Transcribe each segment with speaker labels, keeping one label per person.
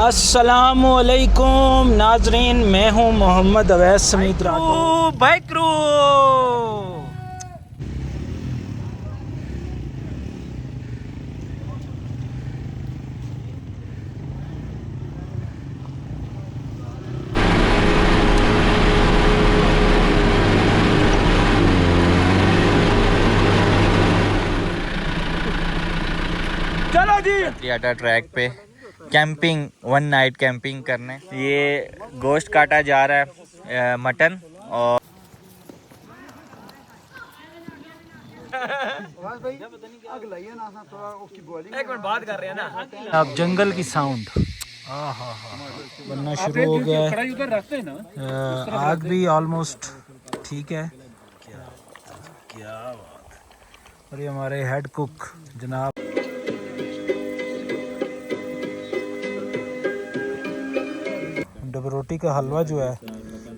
Speaker 1: अस्सलामुअलैकुम नाजरीन, मैं हूँ मोहम्मद अवैस समीत राठौर।
Speaker 2: बाइक्रू
Speaker 1: चलो जी
Speaker 2: पतियाटा ट्रैक पे कैंपिंग, 1 नाइट कैंपिंग करने। ये गोश्त काटा जा रहा है, मटन। और
Speaker 1: एक मिनट बात कर रहे हैं ना आप। जंगल की साउंड बनना शुरू हो गया है। आग भी ऑलमोस्ट ठीक है। क्या बात। और ये हमारे हेड कुक जनाब डबरोटी का हलवा जो है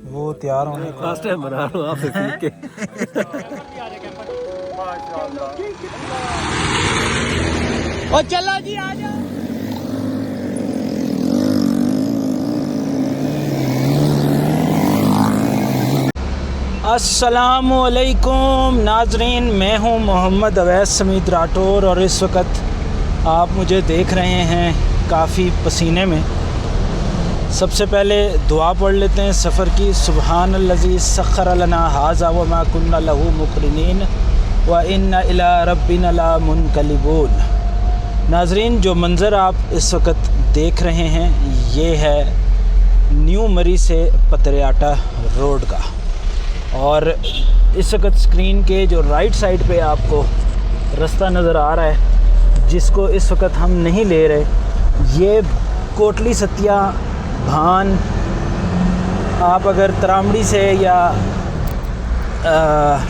Speaker 1: वो तैयार होने को बना रहा हूं आप के। और चलो जी आ जाओ। अस्सलामुअलैकुम नाजरीन, मैं हूं मोहम्मद अवैस समीत राठौर और इस वक्त आप मुझे देख रहे हैं काफ़ी पसीने में। सबसे पहले दुआ पढ़ लेते हैं सफ़र की। सुबहानल्लज़ी सख़्खर लना हाज़ा व मा कुन्ना लहू मुक़रिनीन व इन्ना इला रब्बिना लमुनक़लिबून। नाज़रीन, जो मंज़र आप इस वक्त देख रहे हैं ये है न्यू मरी से पतियाटा रोड का। और इस वक्त स्क्रीन के जो राइट साइड पे आपको रास्ता नज़र आ रहा है, जिसको इस वक्त हम नहीं ले रहे, ये कोटली सतिया भान। आप अगर तरामड़ी से या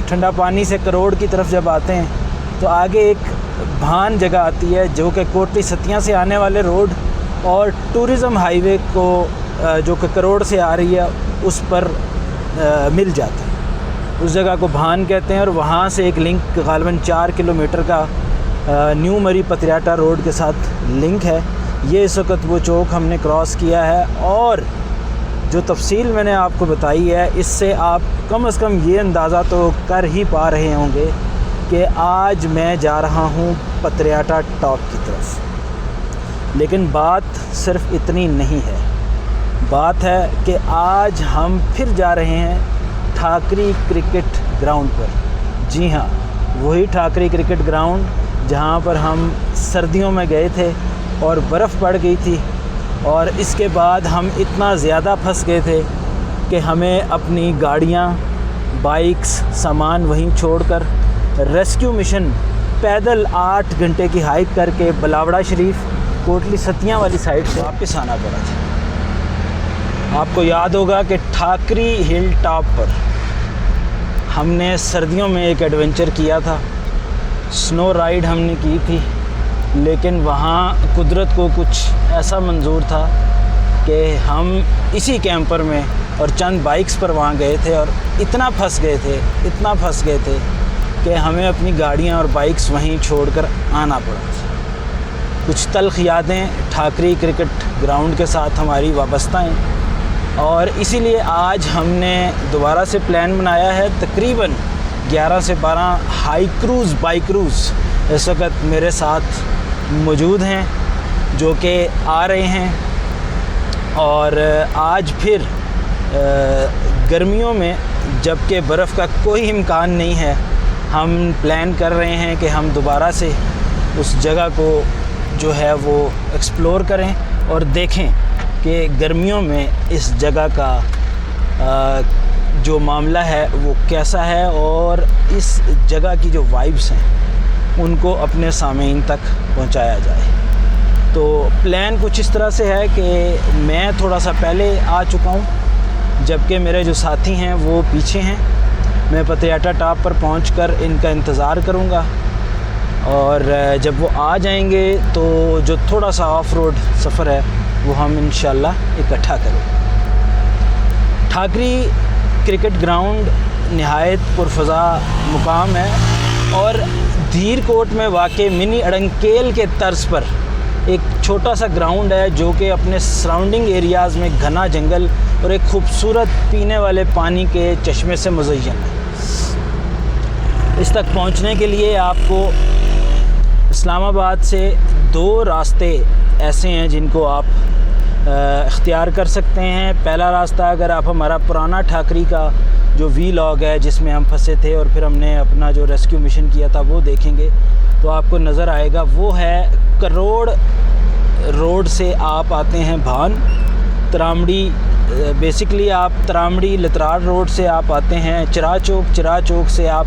Speaker 1: ठंडा पानी से करोड़ की तरफ जब आते हैं तो आगे एक भान जगह आती है जो कि कोटली सतिया से आने वाले रोड और टूरिज़म हाईवे को जो कि करोड़ से आ रही है उस पर मिल जाता है। उस जगह को भान कहते हैं। और वहाँ से एक लिंक ग़ालिबन 4 किलोमीटर का न्यू मरी पतियाटा रोड के साथ लिंक है। ये इस वक्त वो चौक हमने क्रॉस किया है। और जो तफसील मैंने आपको बताई है इससे आप कम से कम ये अंदाज़ा तो कर ही पा रहे होंगे कि आज मैं जा रहा हूँ पतियाटा टॉप की तरफ। लेकिन बात सिर्फ इतनी नहीं है, बात है कि आज हम फिर जा रहे हैं ठाकरी क्रिकेट ग्राउंड पर। जी हाँ, वही ठाकरी क्रिकेट ग्राउंड जहाँ पर हम सर्दियों में गए थे और बर्फ़ पड़ गई थी। और इसके बाद हम इतना ज़्यादा फंस गए थे कि हमें अपनी गाड़ियाँ, बाइक्स, सामान वहीं छोड़कर रेस्क्यू मिशन पैदल 8 घंटे की हाइक करके बलावड़ा शरीफ कोटली सतिया वाली साइड से वापस आना पड़ा था। आपको याद होगा कि ठाकरी हिल टॉप पर हमने सर्दियों में एक एडवेंचर किया था, स्नो राइड हमने की थी। लेकिन वहाँ कुदरत को कुछ ऐसा मंजूर था कि हम इसी कैंपर में और चंद बाइक्स पर वहाँ गए थे और इतना फंस गए थे कि हमें अपनी गाड़ियाँ और बाइक्स वहीं छोड़कर आना पड़ा था। कुछ तल्ख़ यादें ठाकरी क्रिकेट ग्राउंड के साथ हमारी वाबस्ता हैं और इसीलिए आज हमने दोबारा से प्लान बनाया है। तकरीबन 11 से 12 हाई क्रूज़ बाइक क्रूज़ इस वक्त मेरे साथ मौजूद हैं जो कि आ रहे हैं। और आज फिर गर्मियों में जबकि बर्फ़ का कोई इम्कान नहीं है, हम प्लान कर रहे हैं कि हम दोबारा से उस जगह को जो है वो एक्सप्लोर करें और देखें कि गर्मियों में इस जगह का जो मामला है वो कैसा है और इस जगह की जो वाइब्स हैं उनको अपने सामीन तक पहुंचाया जाए। तो प्लान कुछ इस तरह से है कि मैं थोड़ा सा पहले आ चुका हूं जबकि मेरे जो साथी हैं वो पीछे हैं। मैं पतियाटा टॉप पर पहुंचकर इनका इंतज़ार करूंगा और जब वो आ जाएंगे तो जो थोड़ा सा ऑफ रोड सफ़र है वो हम इंशाल्लाह इकट्ठा करें। ठाकरी क्रिकेट ग्राउंड नहायत पुरफ़ज़ा मुकाम है और धीर कोट में वाक़ मिनी अड़ंकेल के तर्ज पर एक छोटा सा ग्राउंड है जो कि अपने सराउंडिंग एरियाज़ में घना जंगल और एक खूबसूरत पीने वाले पानी के चश्मे से मुज़य्यन है। इस तक पहुंचने के लिए आपको इस्लामाबाद से 2 रास्ते ऐसे हैं जिनको आप इख्तियार कर सकते हैं। पहला रास्ता, अगर आप हमारा पुराना ठाकरी का जो वीलॉग है जिसमें हम फंसे थे और फिर हमने अपना जो रेस्क्यू मिशन किया था वो देखेंगे तो आपको नज़र आएगा, वो है करोड़ रोड से आप आते हैं भान तरामड़ी। बेसिकली आप तरामड़ी लतरार रोड से आप आते हैं चिरा चौक से आप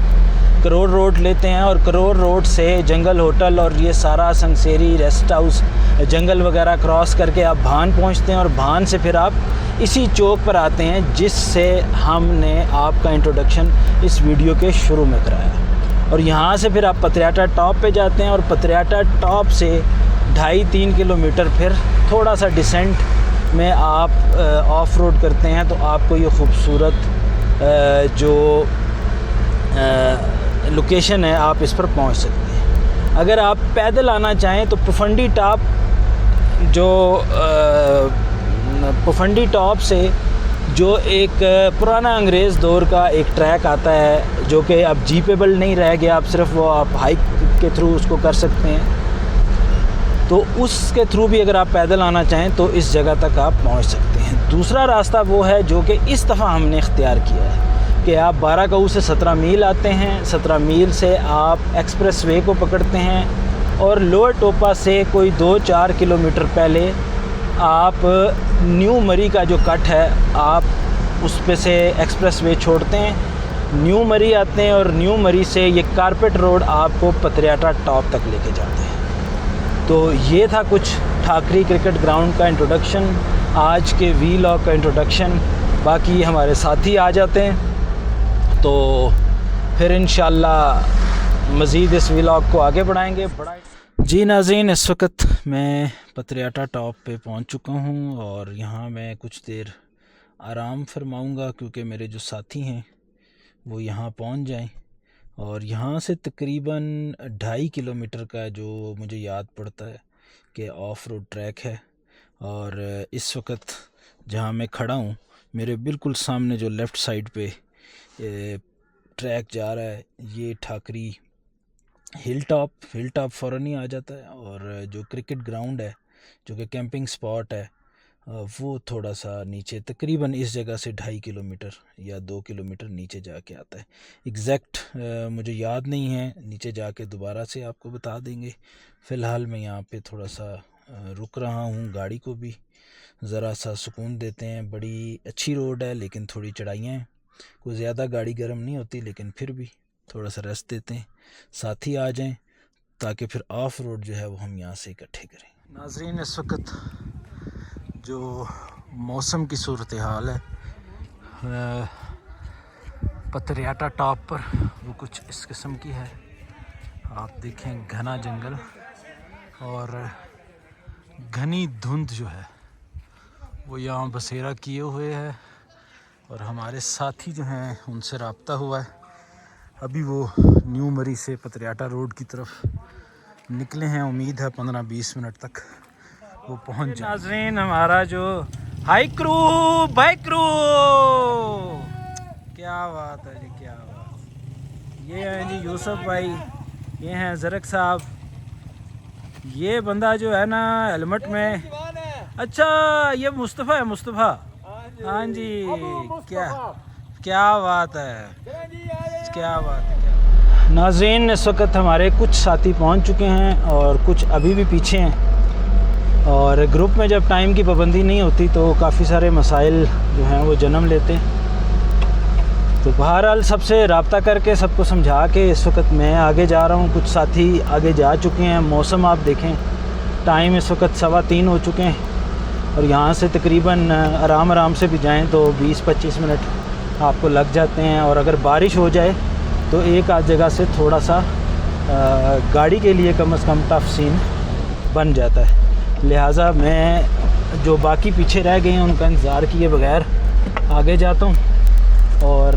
Speaker 1: करोड़ रोड लेते हैं और करोड़ रोड से जंगल होटल और ये सारा संगसेरी रेस्ट हाउस जंगल वगैरह क्रॉस करके आप भान पहुंचते हैं और भान से फिर आप इसी चौक पर आते हैं जिससे हमने आपका इंट्रोडक्शन इस वीडियो के शुरू में कराया। और यहाँ से फिर आप पतरियाटा टॉप पे जाते हैं और पतरियाटा टॉप से 2.5-3 किलोमीटर फिर थोड़ा सा डिसेंट में आप ऑफ रोड करते हैं तो आपको ये खूबसूरत जो लोकेशन है आप इस पर पहुंच सकते हैं। अगर आप पैदल आना चाहें तो पुफंडी टॉप से जो एक पुराना अंग्रेज़ दौर का एक ट्रैक आता है जो कि अब जीपेबल नहीं रह गया, अब सिर्फ वो आप हाइक के थ्रू उसको कर सकते हैं, तो उसके थ्रू भी अगर आप पैदल आना चाहें तो इस जगह तक आप पहुंच सकते हैं। दूसरा रास्ता वो है जो कि इस दफ़ा हमने इख्तियार किया है कि आप 12 गाँव से 17 मील आते हैं, 17 मील से आप एक्सप्रेस वे को पकड़ते हैं और लोअर टोपा से कोई 2-4 किलोमीटर पहले आप न्यू मरी का जो कट है आप उस पे से एक्सप्रेस वे छोड़ते हैं, न्यू मरी आते हैं और न्यू मरी से ये कारपेट रोड आपको पतरियाटा टॉप तक लेके जाते हैं। तो ये था कुछ ठाकरी क्रिकेट ग्राउंड का इंट्रोडक्शन, आज के वीलॉग का इंट्रोडक्शन। बाकी हमारे साथी आ जाते हैं तो फिर इंशाल्लाह मज़ीद इस वीलॉग को आगे बढ़ाएंगे। जी नाज़रीन, इस वक्त मैं पतरियाटा टॉप पे पहुंच चुका हूं और यहाँ मैं कुछ देर आराम फरमाऊँगा क्योंकि मेरे जो साथी हैं वो यहाँ पहुंच जाएं। और यहाँ से तकरीबन 2.5 किलोमीटर का जो मुझे याद पड़ता है कि ऑफ रोड ट्रैक है। और इस वक्त जहाँ मैं खड़ा हूँ मेरे बिल्कुल सामने जो लेफ़्ट साइड पे ट्रैक जा रहा है ये ठाकरी हिल टॉप फ़ौरन ही आ जाता है। और जो क्रिकेट ग्राउंड है जो कि कैंपिंग स्पॉट है वो थोड़ा सा नीचे, तकरीबन इस जगह से 2.5 किलोमीटर या 2 किलोमीटर नीचे जाके आता है। एग्जैक्ट मुझे याद नहीं है, नीचे जाके दोबारा से आपको बता देंगे। फ़िलहाल मैं यहाँ पे थोड़ा सा रुक रहा हूँ, गाड़ी को भी ज़रा सा सुकून देते हैं। बड़ी अच्छी रोड है लेकिन थोड़ी चढ़ाइयाँ हैं, कोई ज़्यादा गाड़ी गर्म नहीं होती लेकिन फिर भी थोड़ा सा रेस्ट देते हैं। साथी आ जाएं ताकि फिर ऑफ रोड जो है वो हम यहाँ से इकट्ठे करें। नाज़रीन, इस वक्त जो मौसम की सूरत हाल है पतरियाटा टॉप पर वो कुछ इस किस्म की है। आप देखें घना जंगल और घनी धुंध जो है वो यहाँ बसेरा किए हुए है और हमारे साथी जो हैं उनसे रब्ता हुआ है। अभी वो न्यू मरी से पतरियाटा रोड की तरफ निकले हैं, उम्मीद है 15-20 मिनट तक वो पहुंच जाए। नाज़रीन, हमारा जो हाई क्रू बाइक क्रू, क्या बात है जी, क्या बात। ये हैं जी यूसुफ भाई, ये हैं ज़रक साहब। ये बंदा जो है ना हेलमेट में, अच्छा ये मुस्तफ़ा है, मुस्तफ़ा, हाँ जी, क्या बात है, क्या बात है। नाज़रीन, इस वक्त हमारे कुछ साथी पहुंच चुके हैं और कुछ अभी भी पीछे हैं। और ग्रुप में जब टाइम की पाबंदी नहीं होती तो काफ़ी सारे मसाइल जो हैं वो जन्म लेते हैं। तो बहरहाल सबसे रब्ता करके सबको समझा के इस वक्त मैं आगे जा रहा हूँ, कुछ साथी आगे जा चुके हैं। मौसम आप देखें, टाइम इस वक्त 3:15 हो चुके हैं और यहाँ से तकरीबन आराम से भी जाएँ तो 20-25 मिनट आपको लग जाते हैं। और अगर बारिश हो जाए तो एक आध जगह से थोड़ा सा गाड़ी के लिए कम से कम टफ़ सीन बन जाता है। लिहाजा मैं जो बाकी पीछे रह गए हैं उनका इंतज़ार किए बगैर आगे जाता हूँ और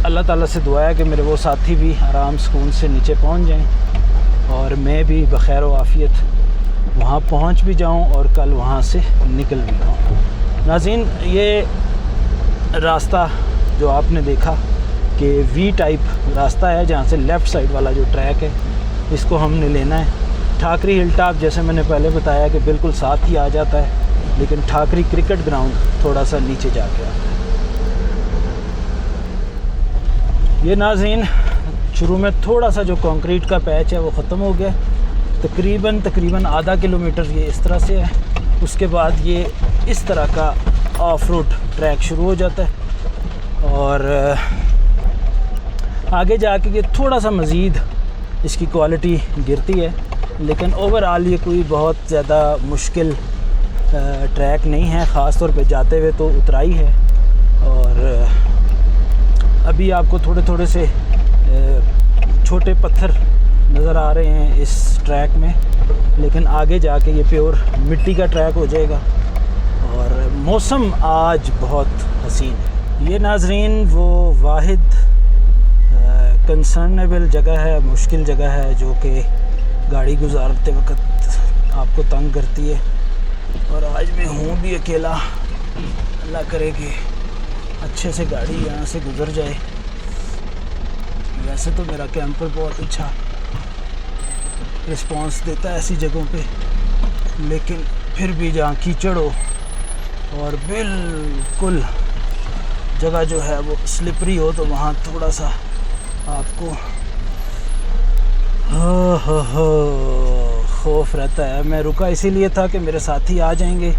Speaker 1: अल्लाह ताला से दुआ है कि मेरे वो साथी भी आराम सुकून से नीचे पहुँच जाएं और मैं भी बखैर व आफ़ियत वहाँ पहुँच भी जाऊँ और कल वहाँ से निकल भी जाऊँ। नाज़रीन, ये रास्ता जो आपने देखा कि वी टाइप रास्ता है, जहाँ से लेफ़्ट साइड वाला जो ट्रैक है इसको हमने लेना है। ठाकरी हिल टॉप जैसे मैंने पहले बताया कि बिल्कुल साथ ही आ जाता है, लेकिन ठाकरी क्रिकेट ग्राउंड थोड़ा सा नीचे जाके आता है। ये नाज़रीन, शुरू में थोड़ा सा जो कंक्रीट का पैच है वो ख़त्म हो गया, तकरीबन आधा किलोमीटर ये इस तरह से है। उसके बाद ये इस तरह का ऑफ रोड ट्रैक शुरू हो जाता है और आगे जाके ये थोड़ा सा मज़ीद इसकी क्वालिटी गिरती है, लेकिन ओवरऑल ये कोई बहुत ज़्यादा मुश्किल ट्रैक नहीं है। ख़ास तौर पे जाते हुए तो उतराई है और अभी आपको थोड़े थोड़े से छोटे पत्थर नज़र आ रहे हैं इस ट्रैक में, लेकिन आगे जाके ये प्योर मिट्टी का ट्रैक हो जाएगा। और मौसम आज बहुत हसीन है। ये नाज़रीन वो वाहिद कंसर्नेबल जगह है, मुश्किल जगह है जो कि गाड़ी गुजारते वक्त आपको तंग करती है। और आज मैं हूँ भी अकेला, अल्लाह करे कि अच्छे से गाड़ी यहाँ से गुजर जाए। वैसे तो मेरा कैंपर बहुत अच्छा रिस्पांस देता है ऐसी जगहों पे, लेकिन फिर भी जहाँ कीचड़ हो और बिल्कुल जगह जो है वो स्लिपरी हो तो वहाँ थोड़ा सा आपको खौफ रहता है। मैं रुका इसीलिए था कि मेरे साथी आ जाएंगे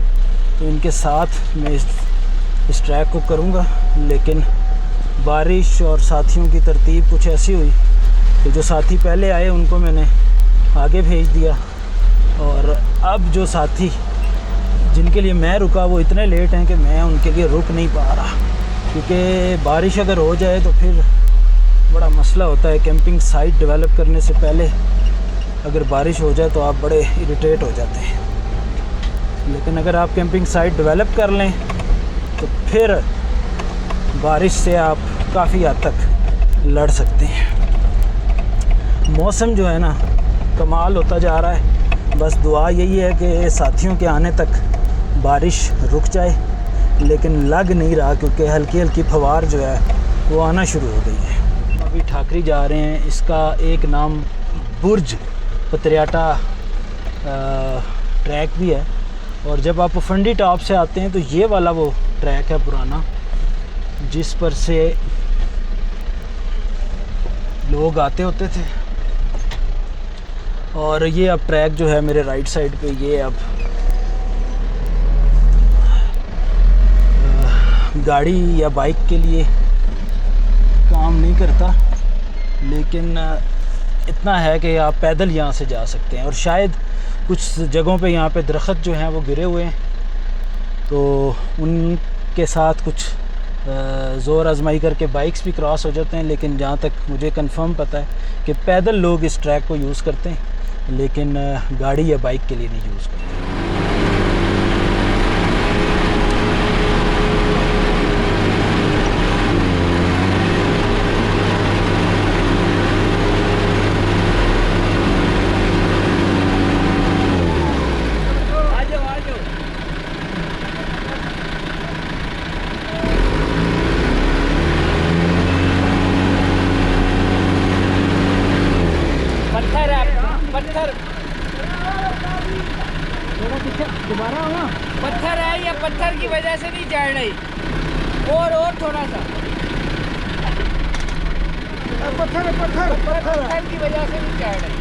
Speaker 1: तो इनके साथ मैं इस ट्रैक को करूँगा, लेकिन बारिश और साथियों की तरतीब कुछ ऐसी हुई कि जो साथी पहले आए उनको मैंने आगे भेज दिया और अब जो साथी जिनके लिए मैं रुका वो इतने लेट हैं कि मैं उनके लिए रुक नहीं पा रहा, क्योंकि बारिश अगर हो जाए तो फिर बड़ा मसला होता है। कैंपिंग साइट डेवलप करने से पहले अगर बारिश हो जाए तो आप बड़े इरिटेट हो जाते हैं, लेकिन अगर आप कैंपिंग साइट डेवलप कर लें तो फिर बारिश से आप काफ़ी हद तक लड़ सकते हैं। मौसम जो है ना कमाल होता जा रहा है, बस दुआ यही है कि साथियों के आने तक बारिश रुक जाए, लेकिन लग नहीं रहा क्योंकि हल्की हल्की फवार जो है वो आना शुरू हो गई है। अभी ठाकरी जा रहे हैं, इसका एक नाम बुर्ज पतरियाटा ट्रैक भी है। और जब आप फंडी टॉप से आते हैं तो ये वाला वो ट्रैक है पुराना, जिस पर से लोग आते होते थे। और ये अब ट्रैक जो है मेरे राइट साइड पे, ये अब गाड़ी या बाइक के लिए काम नहीं करता, लेकिन इतना है कि आप पैदल यहाँ से जा सकते हैं। और शायद कुछ जगहों पे यहाँ पे दरख्त जो हैं वो गिरे हुए हैं, तो उनके साथ कुछ ज़ोर आजमाई करके बाइक्स भी क्रॉस हो जाते हैं। लेकिन जहाँ तक मुझे कंफर्म पता है कि पैदल लोग इस ट्रैक को यूज़ करते हैं, लेकिन गाड़ी या बाइक के लिए नहीं यूज़ करते।
Speaker 3: पत्थर है, या पत्थर की वजह से नहीं चढ़ रही, और थोड़ा सा पत्थर की वजह से नहीं चढ़ रही।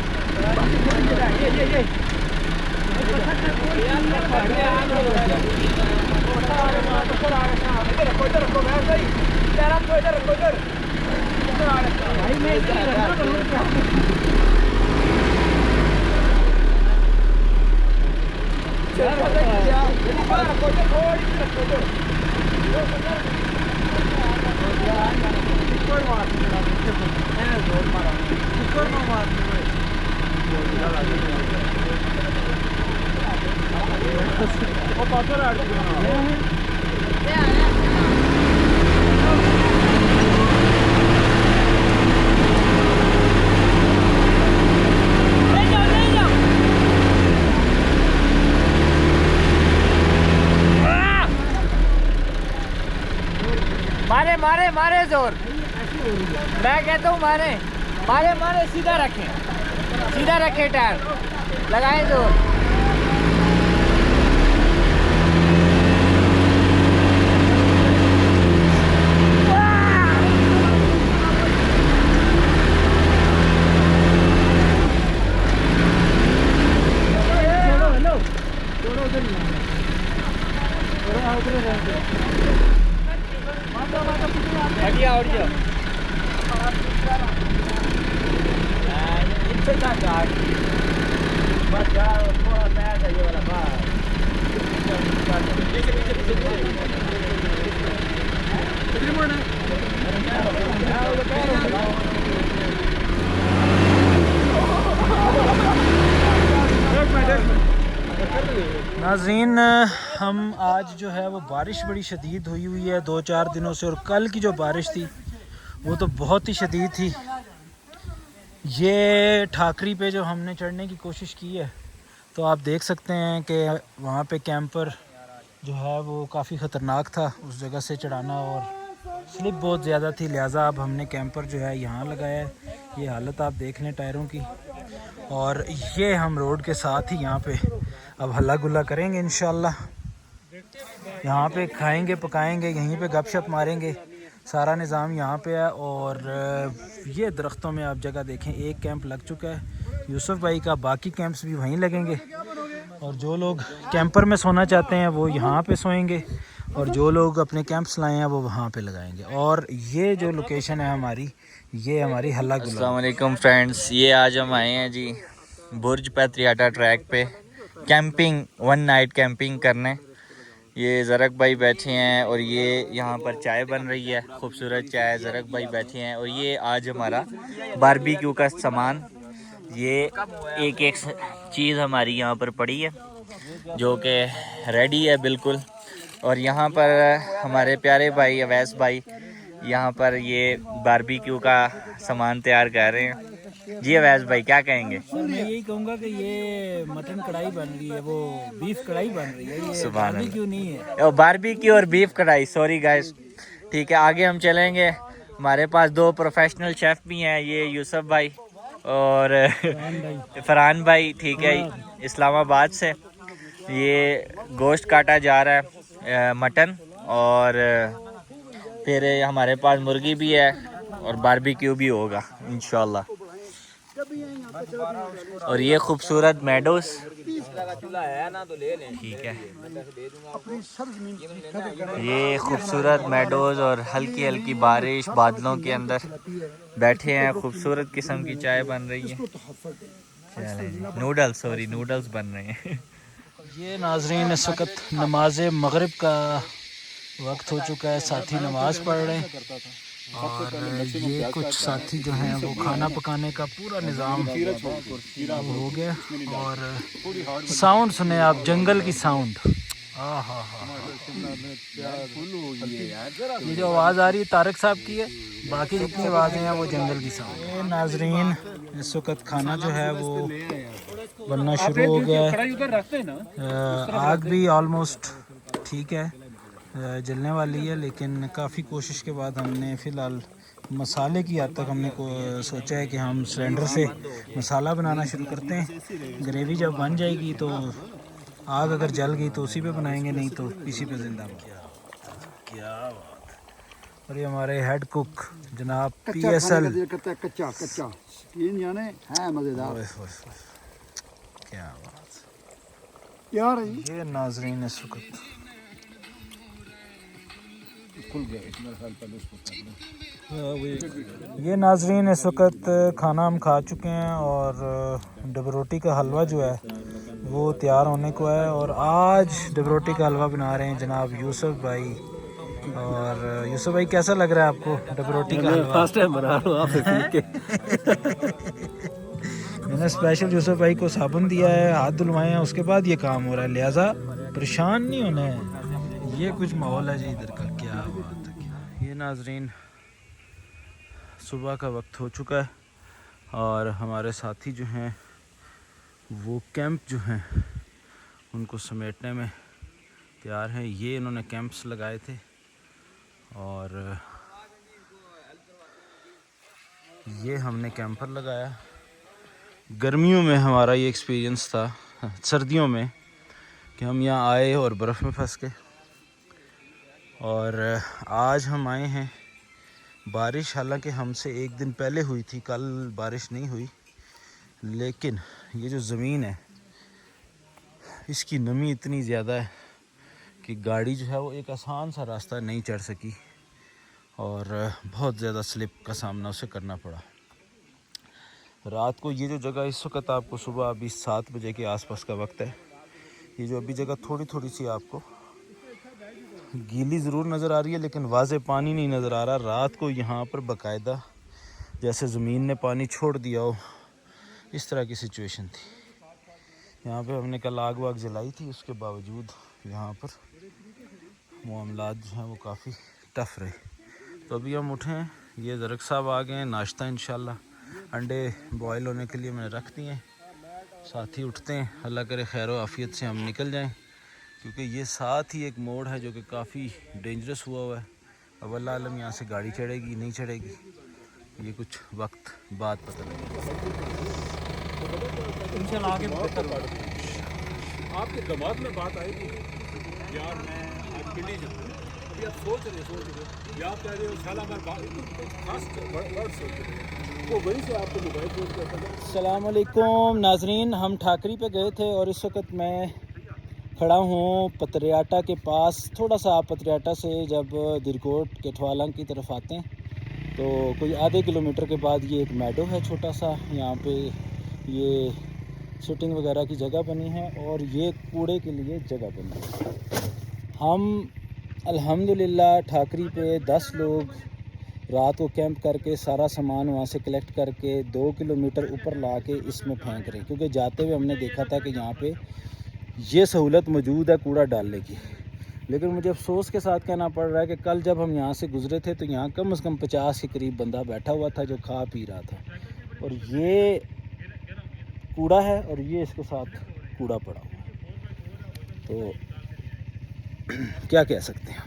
Speaker 3: मारे मारे मारे जोर, मैं कहता हूँ मारे मारे मारे, सीधा रखें टायर, लगाएं जोर। हटिया हटिया
Speaker 1: नाज़रीन, हम आज जो है वो बारिश बड़ी शदीद हुई है 2-4 दिनों से, और कल की जो बारिश थी वो तो बहुत ही शदीद थी। ये ठाकरी पे जो हमने चढ़ने की कोशिश की है तो आप देख सकते हैं कि वहाँ पे कैंपर जो है वो काफ़ी ख़तरनाक था उस जगह से चढ़ाना, और स्लिप बहुत ज़्यादा थी, लिहाजा अब हमने कैंपर जो है यहाँ लगाया है। ये हालत आप देख लें टायरों की, और ये हम रोड के साथ ही यहाँ पे अब हल्ला गुल्ला करेंगे इंशाल्लाह। यहाँ पे खाएंगे पकाएंगे, यहीं पे गपशप मारेंगे, सारा निज़ाम यहाँ पे है। और ये दरख्तों में आप जगह देखें, एक कैंप लग चुका है यूसुफ भाई का, बाकी कैंप्स भी वहीं लगेंगे, और जो लोग कैंपर में सोना चाहते हैं वो यहाँ पे सोएंगे, और जो लोग अपने कैंप्स लाए हैं वो वहाँ पे लगाएंगे। और ये जो लोकेशन है हमारी, ये हमारी हल्ला गुल्ला।
Speaker 2: अस्सलाम वालेकुम फ्रेंड्स, ये आज हम आए हैं जी बुर्ज पैत्रियाटा ट्रैक पे कैंपिंग, 1 नाइट कैंपिंग करने। ये ज़रक भाई बैठे हैं और ये यहाँ पर चाय बन रही है, खूबसूरत चाय। ज़रक भाई बैठे हैं और ये आज हमारा बारबेक्यू का सामान, ये एक एक चीज़ हमारी यहाँ पर पड़ी है जो कि रेडी है बिल्कुल। और यहाँ पर हमारे प्यारे भाई अवैस भाई यहाँ पर ये बारबेक्यू का सामान तैयार कर रहे हैं। जी अवैस भाई क्या कहेंगे?
Speaker 1: मैं यही कहूँगा कि ये मटन कढ़ाई बन रही है, वो बीफ कढ़ाई बन रही है, ये बारबेक्यू नहीं है।
Speaker 2: बारबेक्यू और बीफ कढ़ाई, सॉरी गाइस। ठीक है, आगे हम चलेंगे। हमारे पास 2 प्रोफेशनल शेफ़ भी हैं, ये यूसुफ भाई और फरहान भाई, ठीक है, इस्लामाबाद से। ये गोश्त काटा जा रहा है, मटन, और फिर हमारे पास मुर्गी भी है और बारबेक्यू भी होगा इंशाल्लाह। और ये खूबसूरत मेडोस, ठीक है, ये खूबसूरत मेडोज और हल्की हल्की बारिश, बादलों के अंदर बैठे हैं, खूबसूरत किस्म की चाय बन रही है। चलें जी, नूडल्स बन रहे हैं।
Speaker 1: ये नाजरीन इस वक्त नमाज मगरिब का वक्त हो चुका है, साथी नमाज पढ़ रहे हैं, और ये कुछ साथी जो हैं वो खाना पकाने का पूरा निज़ाम हो गया। और साउंड सुने आप, जंगल की साउंड, ये जो आवाज़ आ रही है तारक साहब की है, बाकी जितनी आवाज़ें हैं वो जंगल की साउंड है। नाजरीन इस वक्त खाना जो है वो बनना शुरू हो गया है, आग भी ऑलमोस्ट ठीक है, जलने वाली है, लेकिन काफ़ी कोशिश के बाद हमने फ़िलहाल मसाले की हद तक हमने को सोचा है कि हम सिलेंडर से मसाला बनाना शुरू करते हैं। ग्रेवी जब बन जाएगी तो आग अगर जल गई तो उसी पे बनाएंगे, नहीं तो इसी पे जिंदा। क्या बात। और ये हमारे हेड कुक जनाब PSL,
Speaker 4: कच्चा यानी है मज़ेदार।
Speaker 1: क्या बात
Speaker 4: यार,
Speaker 1: ये नाजरीन इस वक्त ये नाजरीन इस वक्त खाना हम खा चुके हैं, और डबरोटी का हलवा जो है वो तैयार होने को है। और आज डबरोटी का हलवा बना रहे हैं जनाब यूसुफ भाई। और यूसुफ भाई कैसा लग रहा है आपको डबरोटी का हलवा?
Speaker 5: फर्स्ट टाइम बना रहा हूँ आपसे सीख के।
Speaker 1: मैंने स्पेशल यूसुफ भाई को साबुन दिया है, हाथ धुलवाए हैं, उसके बाद ये काम हो रहा है, लिहाजा परेशान नहीं होना है। ये कुछ माहौल है जी इधर का, क्या बात है। ये नाजरीन सुबह का वक्त हो चुका है, और हमारे साथी जो हैं वो कैंप जो हैं उनको समेटने में तैयार हैं। ये इन्होंने कैंप्स लगाए थे, और ये हमने कैंपर लगाया। गर्मियों में हमारा ये एक्सपीरियंस था, सर्दियों में, कि हम यहाँ आए और बर्फ़ में फंस गए। और आज हम आए हैं, बारिश हालांकि हमसे एक दिन पहले हुई थी, कल बारिश नहीं हुई, लेकिन ये जो ज़मीन है इसकी नमी इतनी ज़्यादा है कि गाड़ी जो है वो एक आसान सा रास्ता नहीं चढ़ सकी और बहुत ज़्यादा स्लिप का सामना उसे करना पड़ा। रात को ये जो जगह इस वक्त आपको सुबह अभी 7 बजे के आसपास का वक्त है, ये जो अभी जगह थोड़ी थोड़ी सी आपको गीली ज़रूर नज़र आ रही है लेकिन वाज़े पानी नहीं नज़र आ रहा। रात को यहाँ पर बाकायदा जैसे ज़मीन ने पानी छोड़ दिया हो, इस तरह की सिचुएशन थी। यहाँ पे हमने कल आग वाग जलाई थी, उसके बावजूद यहाँ पर मामलात जो हैं वो काफ़ी टफ़ रहे। तो अभी हम उठे हैं, ये ज़रक साहब आ गए हैं, नाश्ता इंशाल्लाह अंडे बॉयल होने के लिए मैंने रख दिए हैं, साथ ही उठते हैं। अल्लाह करे खैर व आफ़ियत से हम निकल जाएं, क्योंकि ये साथ ही एक मोड़ है जो कि काफ़ी डेंजरस हुआ है। अब अल्लाह आलम यहाँ से गाड़ी चढ़ेगी नहीं चढ़ेगी, ये कुछ वक्त बाद पता लगेगा।
Speaker 5: इंशाल्लाह आगे बेहतर होगा। आपके दिमाग में बात आएगी यार मैं आज दिल्ली जाऊँ, अभी आप सोच रहे या आप कह रहे हो शाला मैं खास वर्ड सोच रहे हैं, वो वहीं से आपको मोबाइल फोन करता है।
Speaker 1: अस्सलाम वालेकुम नाजरीन, हम ठाकरी पे गए थे और इस वक्त मैं खड़ा हूँ पतरियाटा के पास। थोड़ा सा आप पतरियाटा से जब दिरकोट के ठवालंग की तरफ आते हैं तो कोई आधे किलोमीटर के बाद ये एक मैडो है छोटा सा, यहाँ पे ये शूटिंग वगैरह की जगह बनी है और ये कूड़े के लिए जगह बनी है। हम अल्हम्दुलिल्लाह ठाकरी पे 10 लोग रात को कैंप करके सारा सामान वहाँ से कलेक्ट करके 2 किलोमीटर ऊपर ला के इसमें फेंक रहे, क्योंकि जाते हुए हमने देखा था कि यहाँ पे ये सहूलत मौजूद है कूड़ा डालने की। लेकिन मुझे अफसोस के साथ कहना पड़ रहा है कि कल जब हम यहाँ से गुज़रे थे तो यहाँ कम से कम 50 के करीब बंदा बैठा हुआ था जो खा पी रहा था, और ये कूड़ा है और ये इसके साथ कूड़ा पड़ा हुआ। तो क्या कह सकते हैं।